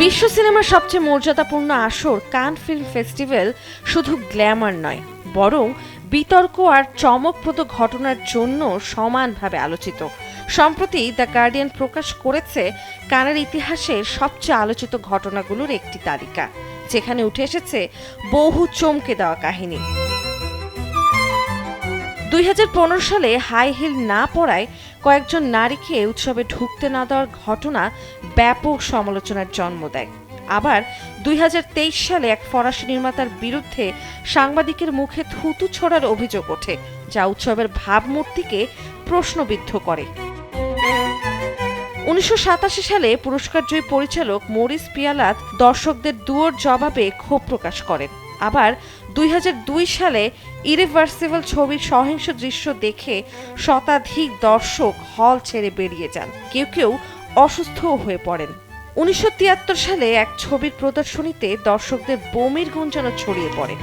বিশ্ব সিনেমার সবচেয়ে মর্যাদাপূর্ণ আসর কান ফিল্ম ফেস্টিভ্যাল শুধু গ্ল্যামার নয়, বরং বিতর্ক আর চমকপ্রদ ঘটনার জন্য সমানভাবে আলোচিত। সম্প্রতি দ্য গার্ডিয়ান প্রকাশ করেছে কানের ইতিহাসের সবচেয়ে আলোচিত ঘটনাগুলোর একটি তালিকা, যেখানে উঠে এসেছে বহু চমকে দেওয়া কাহিনী। 2015 সালে হাই হিল না পরায় কয়েকজন নারীকে উৎসবে ঢুকতে না দেওয়ার ঘটনা ব্যাপক সমালোচনার জন্ম দেয়। আবার 2023 সালে এক ফরাসি নির্মাতার বিরুদ্ধে সাংবাদিকের মুখে থুতু ছোড়ার অভিযোগ ওঠে, যা উৎসবের ভাবমূর্তিকে প্রশ্নবিদ্ধ করে। 1987 সালে পুরস্কারজয়ী পরিচালক মরিস পিয়ালাত দর্শকদের দুয়োর জবাবে ক্ষোভ প্রকাশ করেন। আবার 2002 সালে ইরিভার্সিবল ছবির সহিংস দৃশ্য দেখে শতাধিক দর্শক হল ছেড়ে বেরিয়ে যান, কেউ কেউ অসুস্থও হয়ে পড়েন। 1973 সালে এক ছবির প্রদর্শনীতে দর্শকদের বমির গুঞ্জনও ছড়িয়ে পড়ে।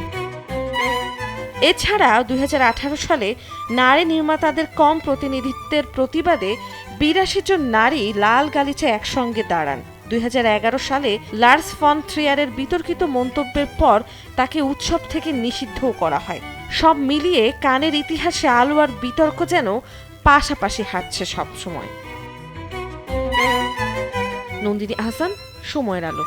এছাড়া 2018 সালে নারী নির্মাতাদের কম প্রতিনিধিত্বের প্রতিবাদে 82 জন নারী লাল গালিচায় একসঙ্গে দাঁড়ান। 2011 সালে লার্স ফন ট্রিয়ারের বিতর্কিত মন্তব্যের পর তাকে উৎসব থেকে নিষিদ্ধও করা হয়। সব মিলিয়ে কানের ইতিহাসে আলো আর বিতর্ক যেন পাশাপাশি হাঁটছে সবসময়। নন্দিনী আহসান, সময়ের আলো।